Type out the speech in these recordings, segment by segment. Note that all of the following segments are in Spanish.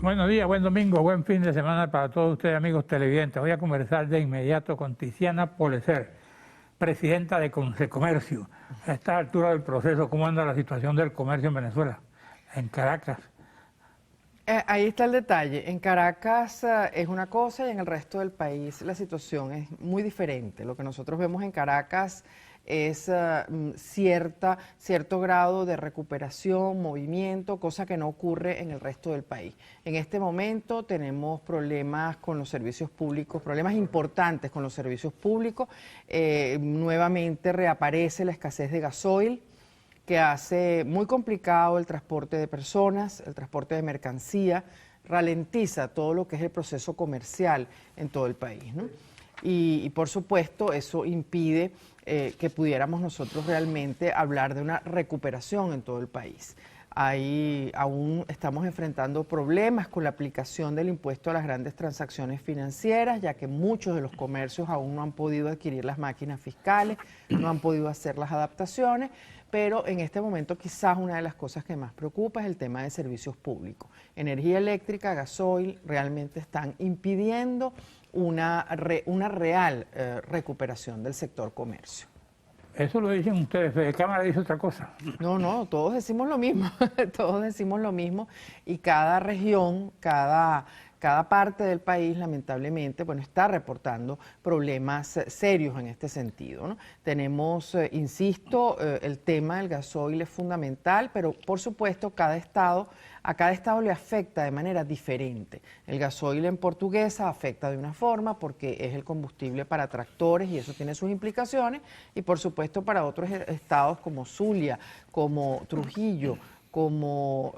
Buenos días, buen domingo, buen fin de semana para todos ustedes, amigos televidentes. Voy a conversar de inmediato con Tiziana Polecer, presidenta de Concecomercio. A esta altura del proceso, ¿cómo anda la situación del comercio en Venezuela, en Caracas? Ahí está el detalle. En Caracas es una cosa y en el resto del país la situación es muy diferente. Lo que nosotros vemos en Caracas es cierto grado de recuperación, movimiento, cosa que no ocurre en el resto del país. En este momento tenemos problemas con los servicios públicos, problemas importantes con los servicios públicos. Nuevamente reaparece la escasez de gasoil, que hace muy complicado el transporte de personas, el transporte de mercancía, ralentiza todo lo que es el proceso comercial en todo el país, ¿no? Y por supuesto eso impide que pudiéramos nosotros realmente hablar de una recuperación en todo el país. Ahí aún estamos enfrentando problemas con la aplicación del impuesto a las grandes transacciones financieras, ya que muchos de los comercios aún no han podido adquirir las máquinas fiscales, no han podido hacer las adaptaciones, pero en este momento quizás una de las cosas que más preocupa es el tema de servicios públicos. Energía eléctrica, gasoil, realmente están impidiendo una real recuperación del sector comercio. Eso lo dicen ustedes, de Cámara dice otra cosa. No, todos decimos lo mismo, todos decimos lo mismo y cada región, cada parte del país, lamentablemente, bueno, está reportando problemas serios en este sentido, ¿no? Tenemos, insisto, el tema del gasoil es fundamental, pero por supuesto a cada estado le afecta de manera diferente. El gasoil en Portuguesa afecta de una forma porque es el combustible para tractores y eso tiene sus implicaciones, y por supuesto para otros estados como Zulia, como Trujillo, como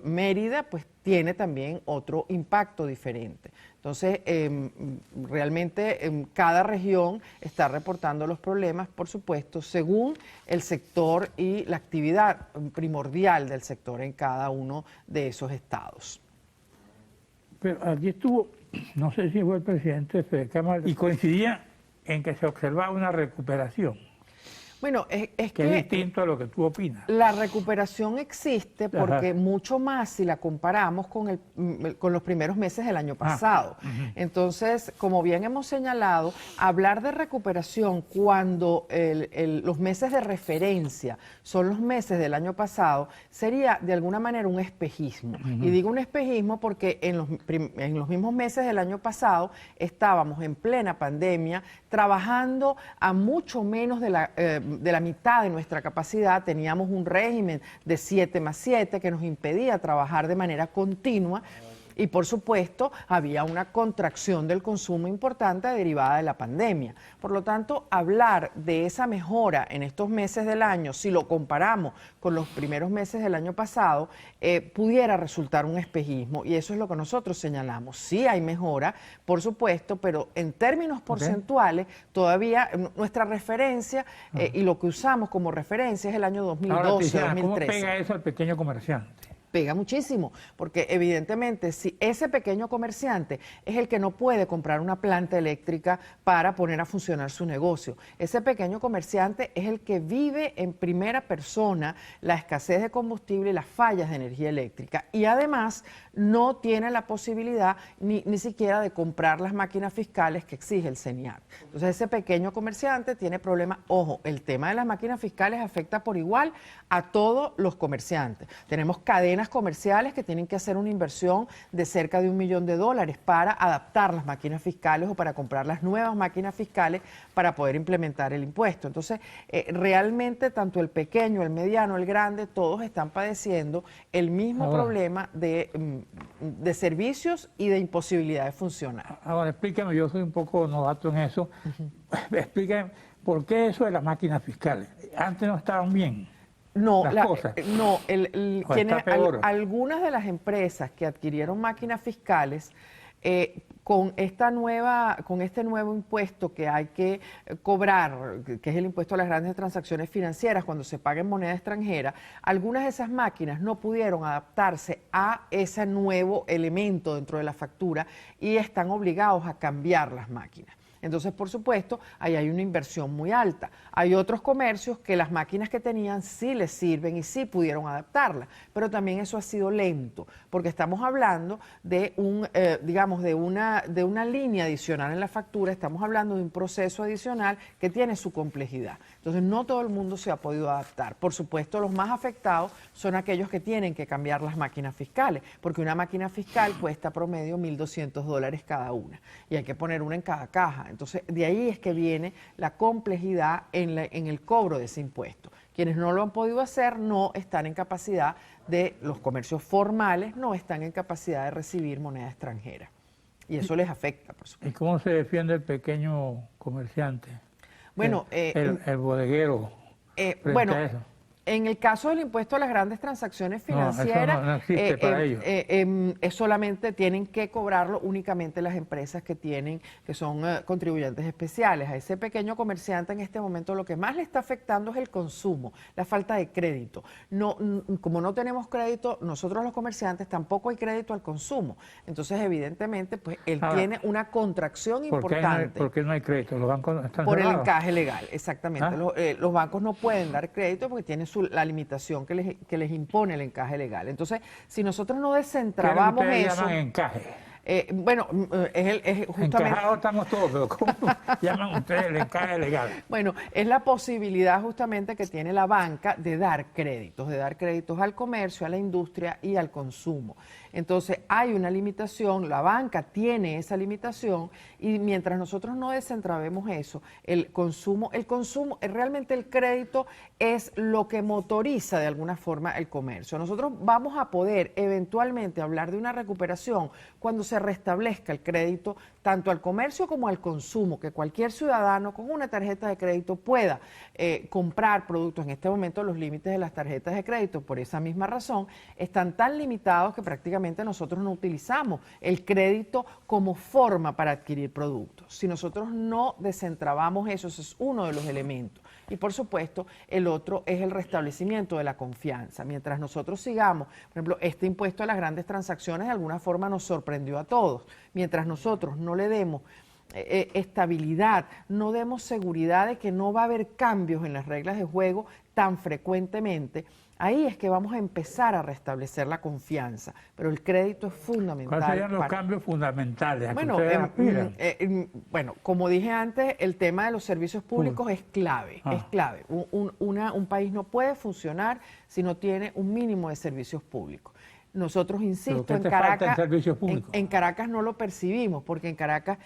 Mérida, pues tiene también otro impacto diferente. Entonces, realmente cada región está reportando los problemas, por supuesto, según el sector y la actividad primordial del sector en cada uno de esos estados. Pero aquí estuvo, no sé si fue el presidente de Cámara, y coincidía en que se observaba una recuperación. Bueno, es que es distinto a lo que tú opinas. La recuperación existe porque mucho más si la comparamos con los primeros meses del año pasado. Entonces, como bien hemos señalado, hablar de recuperación cuando los meses de referencia son los meses del año pasado sería de alguna manera un espejismo. Y digo un espejismo porque en los mismos meses del año pasado estábamos en plena pandemia, trabajando a mucho menos de la mitad de nuestra capacidad, teníamos un régimen de 7+7 que nos impedía trabajar de manera continua y por supuesto había una contracción del consumo importante derivada de la pandemia. Por lo tanto, hablar de esa mejora en estos meses del año, si lo comparamos con los primeros meses del año pasado, pudiera resultar un espejismo y eso es lo que nosotros señalamos. Sí hay mejora, por supuesto, pero en términos porcentuales todavía nuestra referencia y lo que usamos como referencia es el año 2012, Ahora, Tiziana, 2013. ¿cómo pega eso al pequeño comerciante? Pega muchísimo, porque evidentemente si ese pequeño comerciante es el que no puede comprar una planta eléctrica para poner a funcionar su negocio, ese pequeño comerciante es el que vive en primera persona la escasez de combustible y las fallas de energía eléctrica y además no tiene la posibilidad ni siquiera de comprar las máquinas fiscales que exige el CENIAT. Entonces ese pequeño comerciante tiene problemas. Ojo, el tema de las máquinas fiscales afecta por igual a todos los comerciantes. Tenemos cadenas comerciales que tienen que hacer una inversión de cerca de $1 millón para adaptar las máquinas fiscales o para comprar las nuevas máquinas fiscales para poder implementar el impuesto. Entonces, realmente tanto el pequeño, el mediano, el grande, todos están padeciendo el mismo problema de servicios y de imposibilidad de funcionar. Ahora, explícame, yo soy un poco novato en eso, explícame, ¿por qué eso de las máquinas fiscales? Antes no estaban bien. No, Algunas de las empresas que adquirieron máquinas fiscales con este nuevo impuesto que hay que cobrar, que es el impuesto a las grandes transacciones financieras cuando se paga en moneda extranjera, algunas de esas máquinas no pudieron adaptarse a ese nuevo elemento dentro de la factura y están obligados a cambiar las máquinas. Entonces, por supuesto, ahí hay una inversión muy alta. Hay otros comercios que las máquinas que tenían sí les sirven y sí pudieron adaptarlas, pero también eso ha sido lento, porque estamos hablando de digamos, de una línea adicional en la factura, estamos hablando de un proceso adicional que tiene su complejidad. Entonces, no todo el mundo se ha podido adaptar. Por supuesto, los más afectados son aquellos que tienen que cambiar las máquinas fiscales, porque una máquina fiscal cuesta promedio $1.200 cada una y hay que poner una en cada caja. Entonces, de ahí es que viene la complejidad en el cobro de ese impuesto. Quienes no lo han podido hacer no están en capacidad los comercios formales no están en capacidad de recibir moneda extranjera. Y eso les afecta, por supuesto. ¿Y cómo se defiende el pequeño comerciante? Bueno, el bodeguero. Bueno, a eso. En el caso del impuesto a las grandes transacciones financieras, no existe para ellos. Es solamente tienen que cobrarlo únicamente las empresas que son contribuyentes especiales. A ese pequeño comerciante en este momento lo que más le está afectando es el consumo, la falta de crédito. Como no tenemos crédito, nosotros los comerciantes tampoco hay crédito al consumo. Entonces, evidentemente, pues él tiene una contracción importante. ¿Por qué no hay crédito? ¿Los bancos están Por cerrados? el encaje legal, exactamente. ¿Ah? Los bancos no pueden dar crédito porque tienen la limitación que les impone el encaje legal. Entonces, si nosotros no desentrabamos eso... llaman encaje? Bueno, es justamente... Encajados estamos todos, pero ¿cómo llaman ustedes el encaje legal? Bueno, es la posibilidad justamente que tiene la banca de dar créditos al comercio, a la industria y al consumo. Entonces, hay una limitación, la banca tiene esa limitación y mientras nosotros no desentrabemos eso, realmente el crédito es lo que motoriza de alguna forma el comercio. Nosotros vamos a poder eventualmente hablar de una recuperación cuando se restablezca el crédito tanto al comercio como al consumo, que cualquier ciudadano con una tarjeta de crédito pueda comprar productos. En este momento los límites de las tarjetas de crédito, por esa misma razón, están tan limitados que prácticamente nosotros no utilizamos el crédito como forma para adquirir productos. Si nosotros no desentrabamos eso, ese es uno de los elementos. Y por supuesto, el otro es el restablecimiento de la confianza. Mientras nosotros sigamos, por ejemplo, este impuesto a las grandes transacciones de alguna forma nos sorprendió a todos. Mientras nosotros no le demos estabilidad, no demos seguridad de que no va a haber cambios en las reglas de juego tan frecuentemente, ahí es que vamos a empezar a restablecer la confianza, pero el crédito es fundamental. ¿Cuáles serían los cambios fundamentales a que Bueno, ustedes aspiran? bueno, como dije antes, el tema de los servicios públicos es clave, es clave. Un país no puede funcionar si no tiene un mínimo de servicios públicos. Nosotros, insisto, en Caracas no lo percibimos, porque en Caracas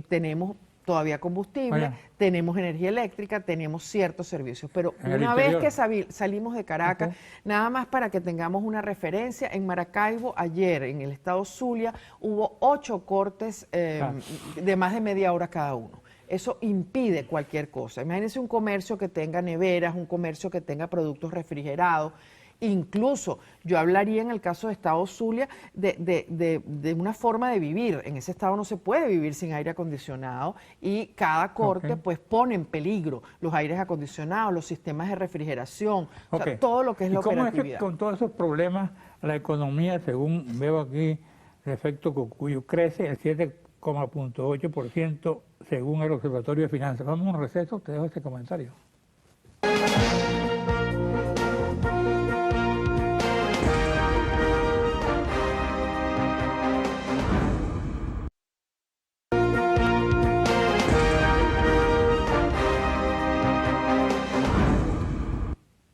tenemos todavía combustible, tenemos energía eléctrica, tenemos ciertos servicios, pero una vez que salimos de Caracas, nada más para que tengamos una referencia, en Maracaibo ayer, en el estado Zulia, hubo 8 cortes de más de media hora cada uno. Eso impide cualquier cosa. Imagínense un comercio que tenga neveras, un comercio que tenga productos refrigerados. Incluso yo hablaría en el caso de Estado Zulia de una forma de vivir. En ese estado no se puede vivir sin aire acondicionado y cada corte pues pone en peligro los aires acondicionados, los sistemas de refrigeración, o sea, todo lo que es la operatividad. ¿Cómo es que con todos esos problemas la economía, según veo aquí, el efecto Cocuyo, crece el 7,8% según el Observatorio de Finanzas? Vamos a un receso, te dejo este comentario.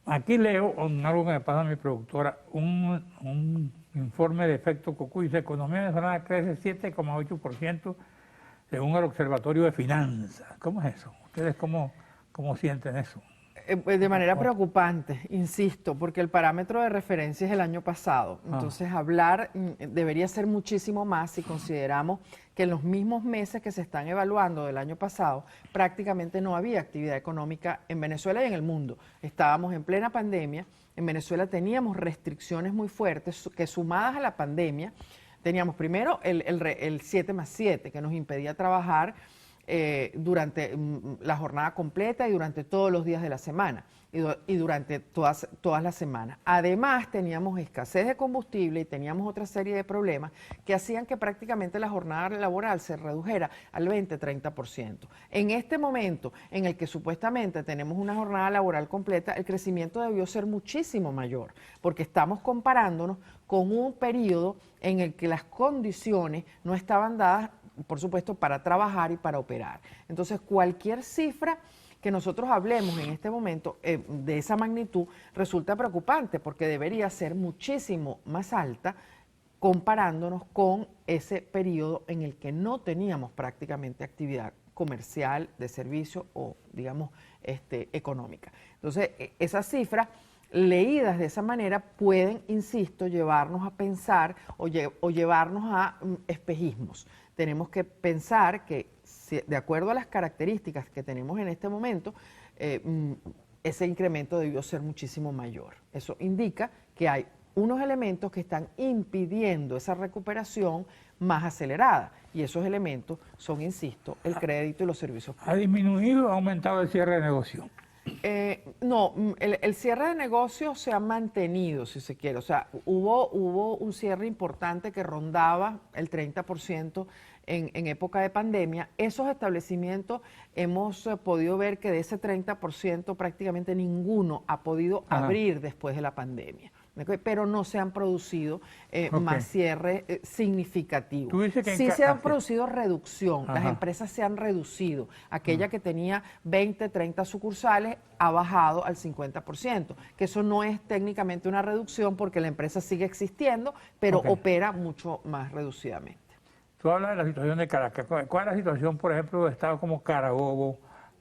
Aquí leo, algo que me pasa a mi productora, un informe de efecto Cocuyo. La economía venezolana crece 7,8% según el Observatorio de Finanzas. ¿Cómo es eso? ¿Ustedes cómo sienten eso? De manera preocupante, insisto, porque el parámetro de referencia es el año pasado. Entonces, hablar debería ser muchísimo más si consideramos que en los mismos meses que se están evaluando del año pasado, prácticamente no había actividad económica en Venezuela y en el mundo. Estábamos en plena pandemia, en Venezuela teníamos restricciones muy fuertes que, sumadas a la pandemia, teníamos primero el 7+7 que nos impedía trabajar durante la jornada completa y durante todos los días de la semana y durante todas las semanas. Además, teníamos escasez de combustible y teníamos otra serie de problemas que hacían que prácticamente la jornada laboral se redujera al 20-30%. En este momento en el que supuestamente tenemos una jornada laboral completa, el crecimiento debió ser muchísimo mayor, porque estamos comparándonos con un periodo en el que las condiciones no estaban dadas, por supuesto, para trabajar y para operar. Entonces, cualquier cifra que nosotros hablemos en este momento de esa magnitud resulta preocupante, porque debería ser muchísimo más alta comparándonos con ese periodo en el que no teníamos prácticamente actividad comercial, de servicio o, digamos, económica. Entonces, esas cifras leídas de esa manera pueden, insisto, llevarnos a pensar o llevarnos a espejismos. Tenemos que pensar que, de acuerdo a las características que tenemos en este momento, ese incremento debió ser muchísimo mayor. Eso indica que hay unos elementos que están impidiendo esa recuperación más acelerada. Y esos elementos son, insisto, el crédito y los servicios públicos. ¿Ha disminuido o ha aumentado el cierre de negocio? No, el cierre de negocios se ha mantenido, si se quiere. O sea, hubo un cierre importante que rondaba el 30% en época de pandemia. Esos establecimientos hemos podido ver que de ese 30% prácticamente ninguno ha podido abrir después de la pandemia. Pero no se han producido más cierres significativos. Sí se han producido reducción, las empresas se han reducido. Aquella que tenía 20, 30 sucursales ha bajado al 50%, que eso no es técnicamente una reducción porque la empresa sigue existiendo, pero opera mucho más reducidamente. Tú hablas de la situación de Caracas. ¿Cuál es la situación, por ejemplo, de estados como Carabobo,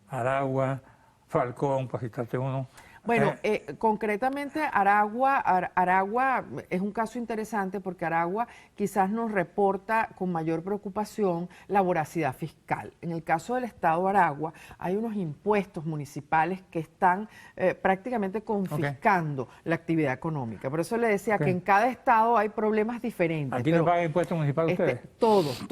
Aragua, Falcón, para citarte uno? Bueno, concretamente Aragua es un caso interesante porque Aragua quizás nos reporta con mayor preocupación la voracidad fiscal. En el caso del estado de Aragua hay unos impuestos municipales que están prácticamente confiscando la actividad económica. Por eso le decía que en cada estado hay problemas diferentes. ¿Aquí no pagan impuestos municipales ustedes? Todos.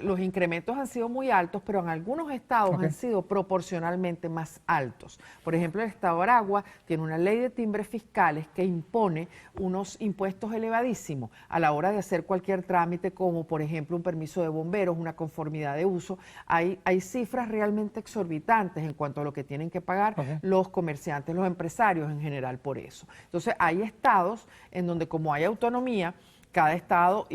Los incrementos han sido muy altos, pero en algunos estados han sido proporcionalmente más altos. Por ejemplo, el estado de Aragua tiene una ley de timbres fiscales que impone unos impuestos elevadísimos a la hora de hacer cualquier trámite, como por ejemplo un permiso de bomberos, una conformidad de uso. Hay cifras realmente exorbitantes en cuanto a lo que tienen que pagar los comerciantes, los empresarios en general por eso. Entonces hay estados en donde, como hay autonomía, cada estado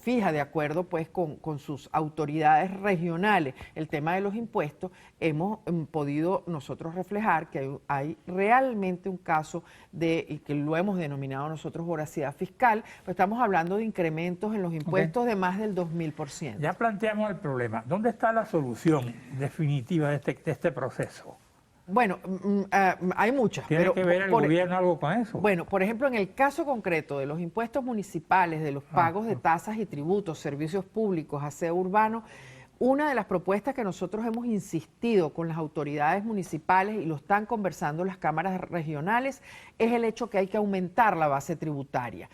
fija de acuerdo pues con sus autoridades regionales el tema de los impuestos. Hemos podido nosotros reflejar que hay realmente un caso y que lo hemos denominado nosotros voracidad fiscal, pues estamos hablando de incrementos en los impuestos de más del 2000%. Ya planteamos el problema. ¿Dónde está la solución definitiva de este proceso? Bueno, hay muchas. ¿Tiene que ver el gobierno algo con eso? Bueno, por ejemplo, en el caso concreto de los impuestos municipales, de los pagos de tasas y tributos, servicios públicos, aseo urbano, una de las propuestas que nosotros hemos insistido con las autoridades municipales y lo están conversando las cámaras regionales es el hecho que hay que aumentar la base tributaria.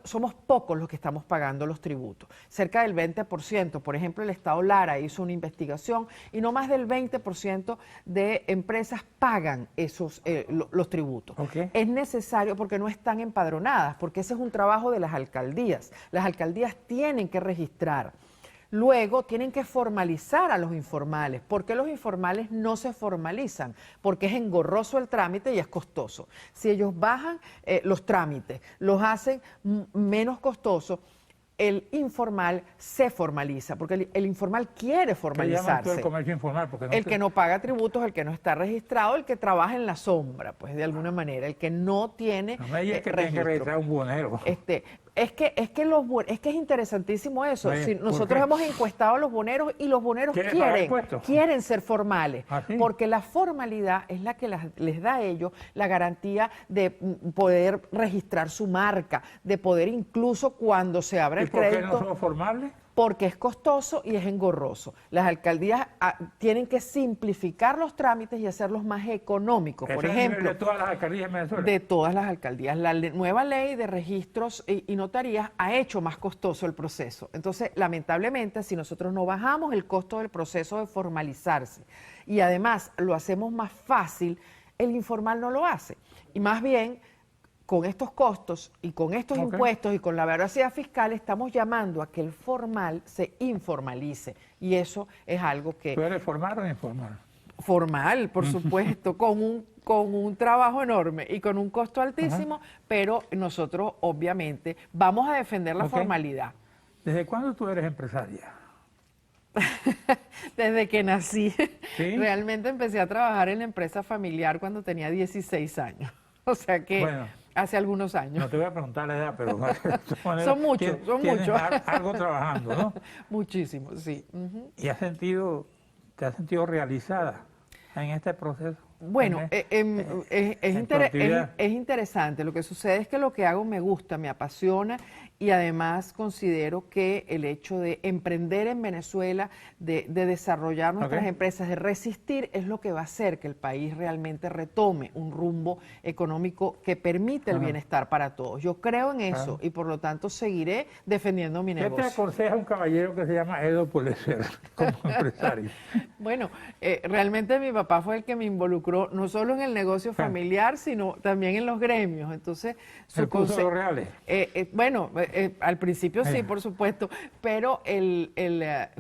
Somos pocos los que estamos pagando los tributos, cerca del 20%. Por ejemplo, el Estado Lara hizo una investigación y no más del 20% de empresas pagan los tributos. Es necesario porque no están empadronadas, porque ese es un trabajo de las alcaldías. Las alcaldías tienen que registrar. Luego tienen que formalizar a los informales. ¿Por qué los informales no se formalizan? Porque es engorroso el trámite y es costoso. Si ellos bajan los trámites, los hacen menos costosos, el informal se formaliza, porque el informal quiere formalizarse. ¿Qué llamas tú el comercio informal? Porque el que no paga tributos, el que no está registrado, el que trabaja en la sombra, pues de alguna manera, el que no tiene no me digas que tiene que registrar un buhonero. Es que es interesantísimo eso. Oye, si nosotros hemos encuestado a los boneros y los boneros quieren ser formales, porque la formalidad es la que les da a ellos la garantía de poder registrar su marca, de poder incluso cuando se abre el crédito. ¿Y por qué no somos formales? porque es costoso y es engorroso. Las alcaldías tienen que simplificar los trámites y hacerlos más económicos. Por ejemplo, de todas las alcaldías en Venezuela. De todas las alcaldías. La nueva ley de registros y notarías ha hecho más costoso el proceso. Entonces, lamentablemente, si nosotros no bajamos el costo del proceso de formalizarse y además lo hacemos más fácil, el informal no lo hace. Y más bien, con estos costos y con estos impuestos y con la veracidad fiscal, estamos llamando a que el formal se informalice. Y eso es algo que... ¿Tú eres formal o informal? Formal, por supuesto, con un trabajo enorme y con un costo altísimo, pero nosotros obviamente vamos a defender la formalidad. ¿Desde cuándo tú eres empresaria? Desde que nací. ¿Sí? Realmente empecé a trabajar en la empresa familiar cuando tenía 16 años. O sea que hace algunos años. No te voy a preguntar la edad, pero... son muchos, son muchos. Algo trabajando, ¿no? Muchísimo, sí. ¿Y te has sentido realizada en este proceso? Bueno, es interesante. Lo que sucede es que lo que hago me gusta, me apasiona y además considero que el hecho de emprender en Venezuela, de desarrollar nuestras empresas, de resistir, es lo que va a hacer que el país realmente retome un rumbo económico que permite el bienestar para todos. Yo creo en eso y por lo tanto seguiré defendiendo mi negocio. ¿Qué te aconseja un caballero que se llama Edo Polecer como empresario? Bueno, realmente mi papá fue el que me involucró no solo en el negocio familiar, sino también en los gremios. Entonces, ¿El puso los reales? Al principio sí, por supuesto, pero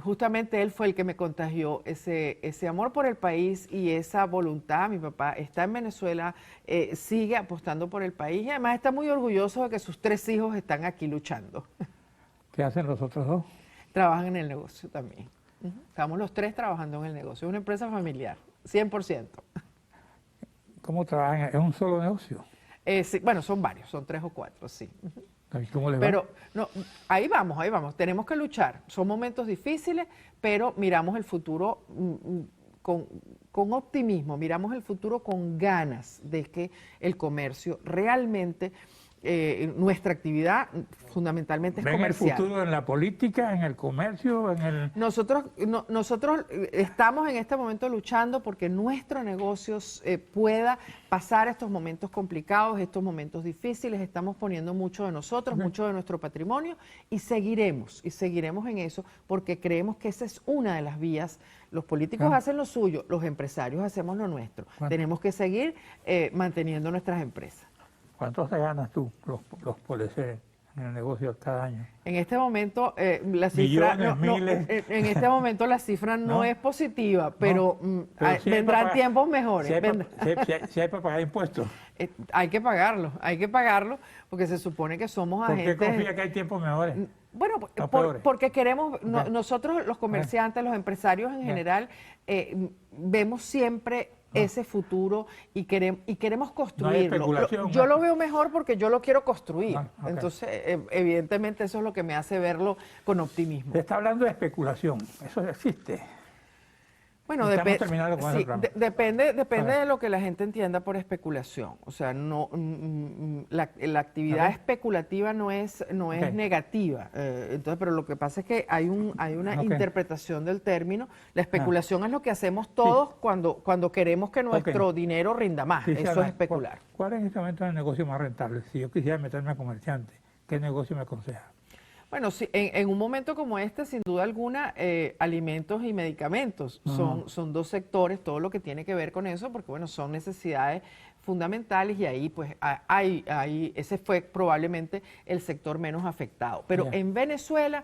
justamente él fue el que me contagió ese amor por el país y esa voluntad. Mi papá está en Venezuela, sigue apostando por el país y además está muy orgulloso de que sus 3 hijos están aquí luchando. ¿Qué hacen los otros 2? Trabajan en el negocio también. Estamos los 3 trabajando en el negocio. Es una empresa familiar, 100%. ¿Cómo trabajan? ¿Es un solo negocio? Sí, bueno, son varios, son 3 o 4, sí. ¿Cómo les va? Pero no, ahí vamos. Tenemos que luchar. Son momentos difíciles, pero miramos el futuro con optimismo, miramos el futuro con ganas de que el comercio realmente... nuestra actividad fundamentalmente es comercial. ¿Ven el futuro en la política, en el comercio, en el...? Nosotros estamos en este momento luchando porque nuestro negocio pueda pasar estos momentos complicados, estos momentos difíciles. Estamos poniendo mucho de nosotros, mucho de nuestro patrimonio y seguiremos en eso porque creemos que esa es una de las vías. Los políticos hacen lo suyo, los empresarios hacemos lo nuestro. Tenemos que seguir manteniendo nuestras empresas. ¿Cuánto te ganas tú, los Polecer, en el negocio cada año? En este momento la cifra en este momento la cifra no es positiva, pero sí vendrán tiempos mejores. Si hay para pagar impuestos. Hay que pagarlo, porque se supone que somos agentes. ¿Por qué confía que hay tiempos mejores? Bueno, porque queremos, nosotros los comerciantes, los empresarios en general, vemos siempre ese futuro y queremos construirlo. Yo lo veo mejor porque yo lo quiero construir. Entonces, evidentemente eso es lo que me hace verlo con optimismo. Se está hablando de especulación, eso existe. Bueno, depende de lo que la gente entienda por especulación. O sea, la actividad especulativa no es negativa. Entonces, pero lo que pasa es que hay una interpretación del término. La especulación es lo que hacemos todos cuando queremos que nuestro dinero rinda más. Eso es especular. ¿Cuál es en este momento el negocio más rentable? Si yo quisiera meterme a comerciante, ¿qué negocio me aconseja? Bueno, sí, en un momento como este, sin duda alguna, alimentos y medicamentos son 2 sectores, todo lo que tiene que ver con eso, porque bueno, son necesidades fundamentales y ahí pues ese fue probablemente el sector menos afectado. Pero en Venezuela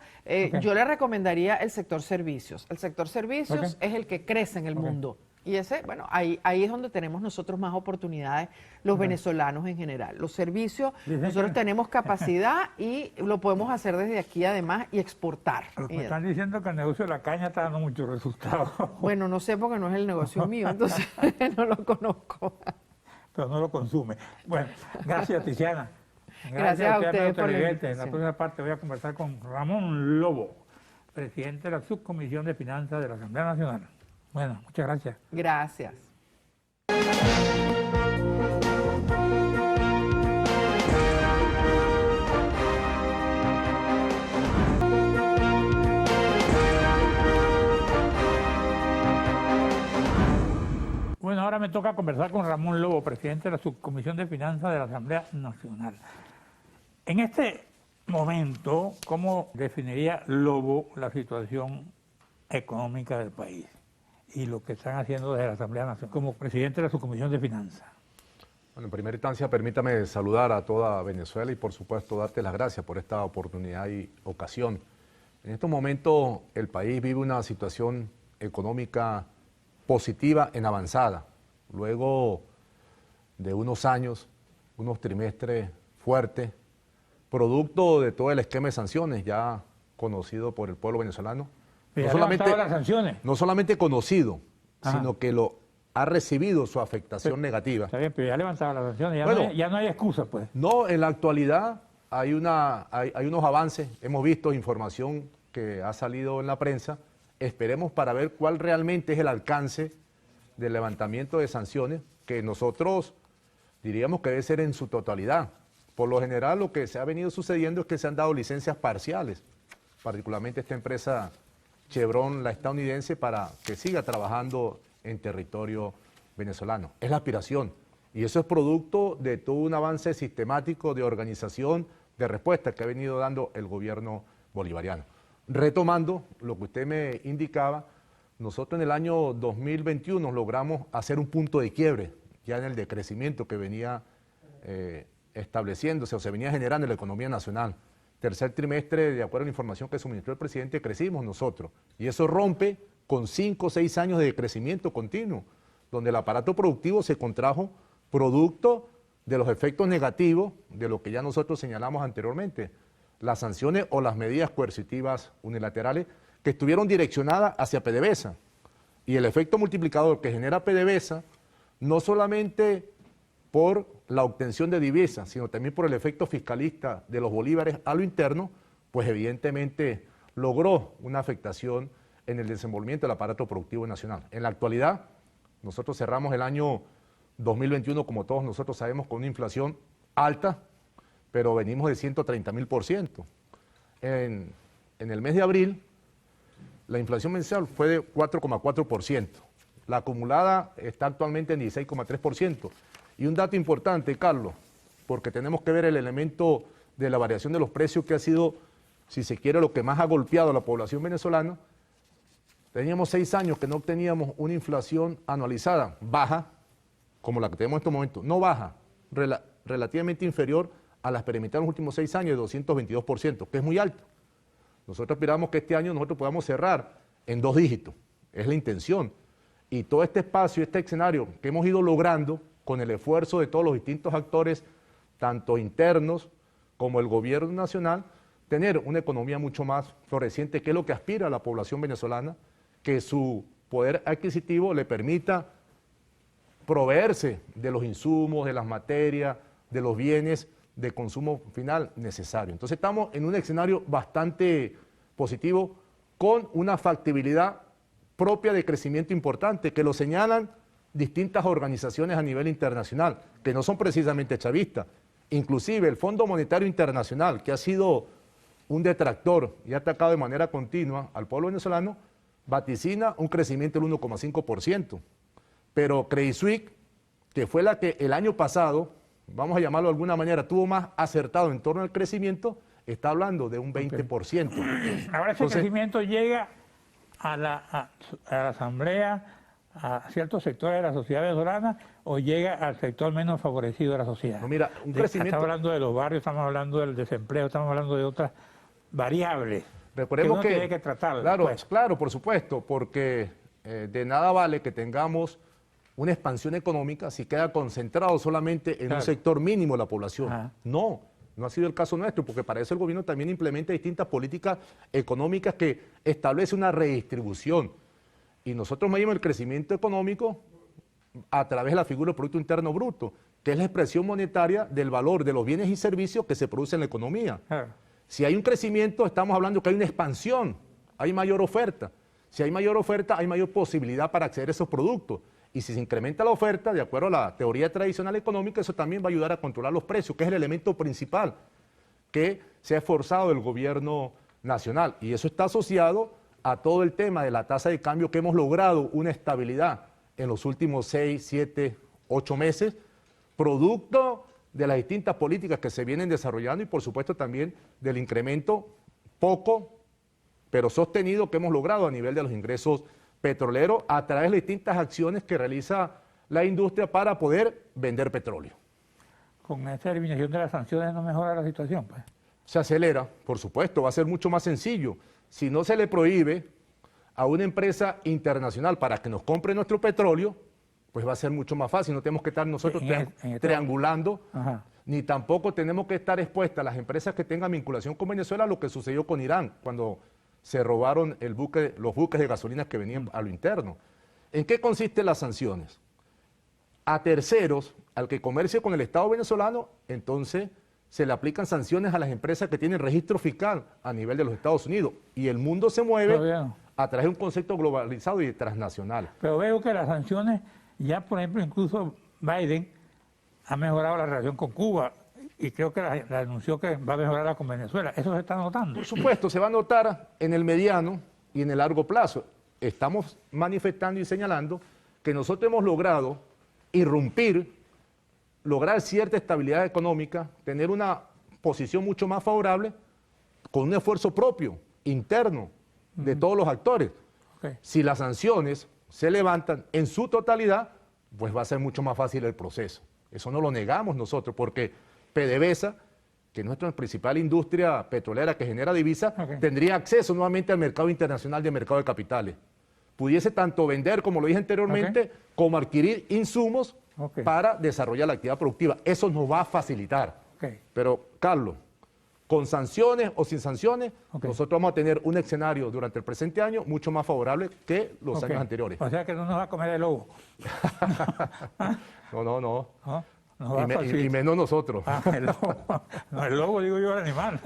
yo le recomendaría el sector servicios. El sector servicios es el que crece en el mundo. Y ese, bueno, ahí es donde tenemos nosotros más oportunidades, los venezolanos en general. Los servicios, nosotros tenemos capacidad y lo podemos hacer desde aquí además y exportar. Me están diciendo que el negocio de la caña está dando muchos resultados. Bueno, no sé porque no es el negocio mío, entonces no lo conozco. Pero no lo consume. Bueno, gracias Tiziana. Gracias a ustedes por la invitación. En la próxima parte voy a conversar con Ramón Lobo, presidente de la Subcomisión de Finanzas de la Asamblea Nacional. Bueno, muchas gracias. Gracias. Bueno, ahora me toca conversar con Ramón Lobo, presidente de la Subcomisión de Finanzas de la Asamblea Nacional. En este momento, ¿cómo definiría Lobo la situación económica del país y lo que están haciendo desde la Asamblea Nacional como presidente de la Subcomisión de Finanzas? Bueno, en primera instancia, permítame saludar a toda Venezuela y, por supuesto, darte las gracias por esta oportunidad y ocasión. En estos momentos, el país vive una situación económica positiva en avanzada. Luego de unos años, unos trimestres fuertes, producto de todo el esquema de sanciones ya conocido por el pueblo venezolano. No solamente conocido, Ajá. sino que lo ha recibido su afectación negativa. Está bien, pero ya levantaba las sanciones, ya no hay excusa, pues. No, en la actualidad hay unos avances, hemos visto información que ha salido en la prensa, esperemos para ver cuál realmente es el alcance del levantamiento de sanciones, que nosotros diríamos que debe ser en su totalidad. Por lo general lo que se ha venido sucediendo es que se han dado licencias parciales, particularmente esta empresa Chevron, la estadounidense, para que siga trabajando en territorio venezolano. Es la aspiración y eso es producto de todo un avance sistemático de organización, de respuesta que ha venido dando el gobierno bolivariano. Retomando lo que usted me indicaba, nosotros en el año 2021 logramos hacer un punto de quiebre ya en el decrecimiento que venía estableciéndose o se venía generando en la economía nacional. Tercer trimestre, de acuerdo a la información que suministró el presidente, crecimos nosotros. Y eso rompe con 5 o 6 años de crecimiento continuo, donde el aparato productivo se contrajo producto de los efectos negativos de lo que ya nosotros señalamos anteriormente, las sanciones o las medidas coercitivas unilaterales que estuvieron direccionadas hacia PDVSA. Y el efecto multiplicador que genera PDVSA, no solamente por la obtención de divisas, sino también por el efecto fiscalista de los bolívares a lo interno, pues evidentemente logró una afectación en el desenvolvimiento del aparato productivo nacional. En la actualidad, nosotros cerramos el año 2021, como todos nosotros sabemos, con una inflación alta, pero venimos de 130.000%. En el mes de abril, la inflación mensual fue de 4,4%. La acumulada está actualmente en 16,3%. Y un dato importante, Carlos, porque tenemos que ver el elemento de la variación de los precios que ha sido, si se quiere, lo que más ha golpeado a la población venezolana. Teníamos 6 años que no obteníamos una inflación anualizada baja, como la que tenemos en estos momentos, no baja, relativamente inferior a la experimentada en los últimos 6 años de 222%, que es muy alto. Nosotros esperamos que este año nosotros podamos cerrar en 2 dígitos, es la intención. Y todo este espacio, este escenario que hemos ido logrando con el esfuerzo de todos los distintos actores, tanto internos como el gobierno nacional, tener una economía mucho más floreciente, que es lo que aspira a la población venezolana, que su poder adquisitivo le permita proveerse de los insumos, de las materias, de los bienes de consumo final necesario. Entonces estamos en un escenario bastante positivo, con una factibilidad propia de crecimiento importante, que lo señalan distintas organizaciones a nivel internacional, que no son precisamente chavistas. Inclusive el Fondo Monetario Internacional, que ha sido un detractor y ha atacado de manera continua al pueblo venezolano, vaticina un crecimiento del 1,5%. Pero Credit Suisse, que fue la que el año pasado, vamos a llamarlo de alguna manera, tuvo más acertado en torno al crecimiento, está hablando de un 20%. Okay. Ahora ese crecimiento llega a la Asamblea, a ciertos sectores de la sociedad venezolana, o llega al sector menos favorecido de la sociedad. No, mira, un crecimiento... Estamos hablando de los barrios, estamos hablando del desempleo, estamos hablando de otras variables. Recordemos que uno tiene que tratarlas. Claro, pues. Claro, por supuesto, porque de nada vale que tengamos una expansión económica si queda concentrado solamente en un sector mínimo de la población. Ajá. No ha sido el caso nuestro, porque para eso el gobierno también implementa distintas políticas económicas que establece una redistribución. Y nosotros medimos el crecimiento económico a través de la figura del Producto Interno Bruto, que es la expresión monetaria del valor de los bienes y servicios que se producen en la economía. Si hay un crecimiento, estamos hablando que hay una expansión, hay mayor oferta. Si hay mayor oferta, hay mayor posibilidad para acceder a esos productos. Y si se incrementa la oferta, de acuerdo a la teoría tradicional económica, eso también va a ayudar a controlar los precios, que es el elemento principal que se ha esforzado el gobierno nacional. Y eso está asociado a todo el tema de la tasa de cambio, que hemos logrado una estabilidad en los últimos 6, 7, 8 meses, producto de las distintas políticas que se vienen desarrollando y por supuesto también del incremento poco, pero sostenido que hemos logrado a nivel de los ingresos petroleros a través de distintas acciones que realiza la industria para poder vender petróleo. Con esta eliminación de las sanciones no mejora la situación, pues. Se acelera, por supuesto, va a ser mucho más sencillo. Si no se le prohíbe a una empresa internacional para que nos compre nuestro petróleo, pues va a ser mucho más fácil. No tenemos que estar nosotros triangulando, ni tampoco tenemos que estar expuestas las empresas que tengan vinculación con Venezuela a lo que sucedió con Irán, cuando se robaron los buques de gasolina que venían a lo interno. ¿En qué consisten las sanciones? A terceros, al que comercie con el Estado venezolano, entonces se le aplican sanciones a las empresas que tienen registro fiscal a nivel de los Estados Unidos. Y el mundo se mueve a través de un concepto globalizado y transnacional. Pero veo que las sanciones, ya por ejemplo, incluso Biden ha mejorado la relación con Cuba y creo que la anunció que va a mejorarla con Venezuela. ¿Eso se está notando? Por supuesto, se va a notar en el mediano y en el largo plazo. Estamos manifestando y señalando que nosotros hemos logrado irrumpir, lograr cierta estabilidad económica, tener una posición mucho más favorable con un esfuerzo propio, interno, de todos los actores. Si las sanciones se levantan en su totalidad, pues va a ser mucho más fácil el proceso. Eso no lo negamos nosotros, porque PDVSA, que es nuestra principal industria petrolera que genera divisas, tendría acceso nuevamente al mercado internacional de mercado de capitales. Pudiese tanto vender, como lo dije anteriormente, como adquirir insumos para desarrollar la actividad productiva. Eso nos va a facilitar. Pero, Carlos, con sanciones o sin sanciones, nosotros vamos a tener un escenario durante el presente año mucho más favorable que los años anteriores. O sea que no nos va a comer el lobo. No. Y menos nosotros. El lobo. No, el lobo, digo yo, el animal.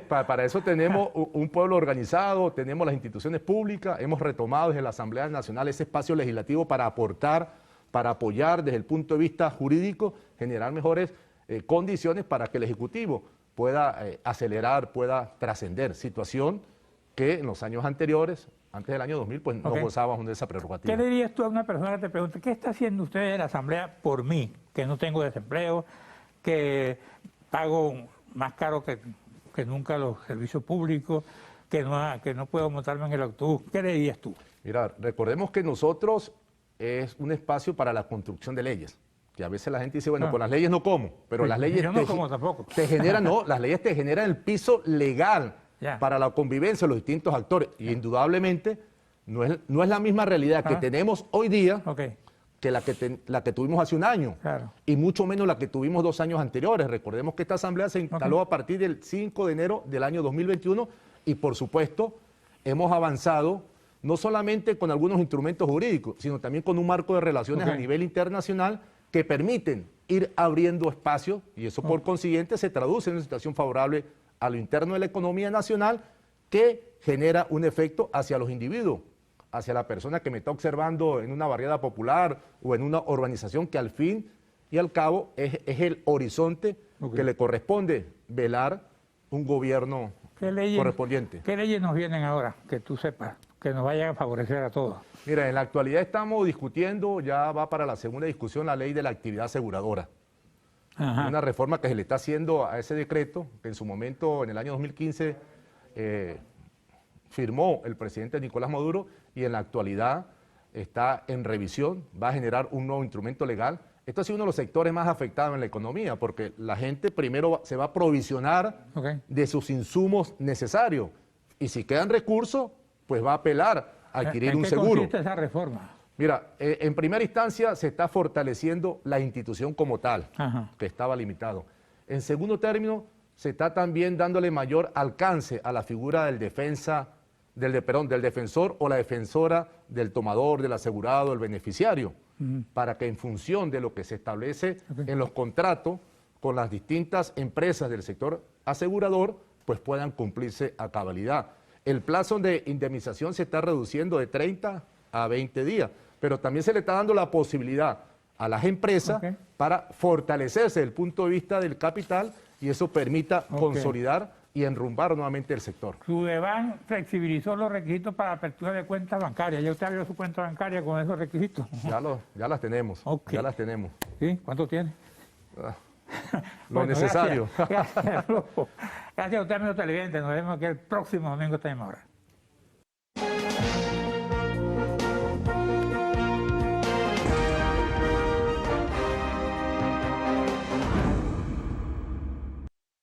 Para eso tenemos un pueblo organizado, tenemos las instituciones públicas, hemos retomado desde la Asamblea Nacional ese espacio legislativo para aportar, para apoyar desde el punto de vista jurídico, generar mejores condiciones para que el Ejecutivo pueda acelerar, pueda trascender, situación que en los años anteriores, antes del año 2000, pues no gozábamos de esa prerrogativa. ¿Qué le dirías tú a una persona que te pregunte, ¿qué está haciendo usted en la Asamblea por mí? Que no tengo desempleo, que pago más caro que nunca los servicios públicos, que no puedo montarme en el autobús. ¿Qué le dirías tú? Mira, recordemos que nosotros es un espacio para la construcción de leyes. Que a veces la gente dice, bueno, con las leyes no como, pero las leyes yo no como tampoco. Te generan, las leyes te generan el piso legal para la convivencia de los distintos actores. Y indudablemente no es la misma realidad que tenemos hoy día que la que tuvimos hace un año. Y mucho menos la que tuvimos 2 años anteriores. Recordemos que esta asamblea se instaló a partir del 5 de enero del año 2021 y por supuesto hemos avanzado no solamente con algunos instrumentos jurídicos, sino también con un marco de relaciones a nivel internacional que permiten ir abriendo espacios y eso por consiguiente se traduce en una situación favorable a lo interno de la economía nacional que genera un efecto hacia los individuos, hacia la persona que me está observando en una barriada popular o en una urbanización que al fin y al cabo es el horizonte que le corresponde velar un gobierno correspondiente. ¿Qué leyes nos vienen ahora, que tú sepas, que nos vayan a favorecer a todos? Mira, en la actualidad estamos discutiendo, ya va para la segunda discusión, la ley de la actividad aseguradora. Una reforma que se le está haciendo a ese decreto, que en su momento, en el año 2015, firmó el presidente Nicolás Maduro y en la actualidad está en revisión, va a generar un nuevo instrumento legal. Esto ha sido uno de los sectores más afectados en la economía, porque la gente primero se va a provisionar de sus insumos necesarios y si quedan recursos, pues va a apelar a adquirir un seguro. ¿En qué consiste esa reforma? Mira, en primera instancia se está fortaleciendo la institución como tal, que estaba limitado. En segundo término, se está también dándole mayor alcance a la figura del defensor o la defensora del tomador, del asegurado, del beneficiario, para que en función de lo que se establece en los contratos con las distintas empresas del sector asegurador, pues puedan cumplirse a cabalidad. El plazo de indemnización se está reduciendo de 30 a 20 días, pero también se le está dando la posibilidad a las empresas para fortalecerse desde el punto de vista del capital y eso permita consolidar y enrumbar nuevamente el sector. Sudeban flexibilizó los requisitos para apertura de cuentas bancarias. ¿Ya usted abrió su cuenta bancaria con esos requisitos? Ya las tenemos, Ok. ya las tenemos. ¿Sí? ¿Cuánto tiene? Lo necesario. Gracias a usted, amigo televidente. Nos vemos aquí el próximo domingo a esta misma hora.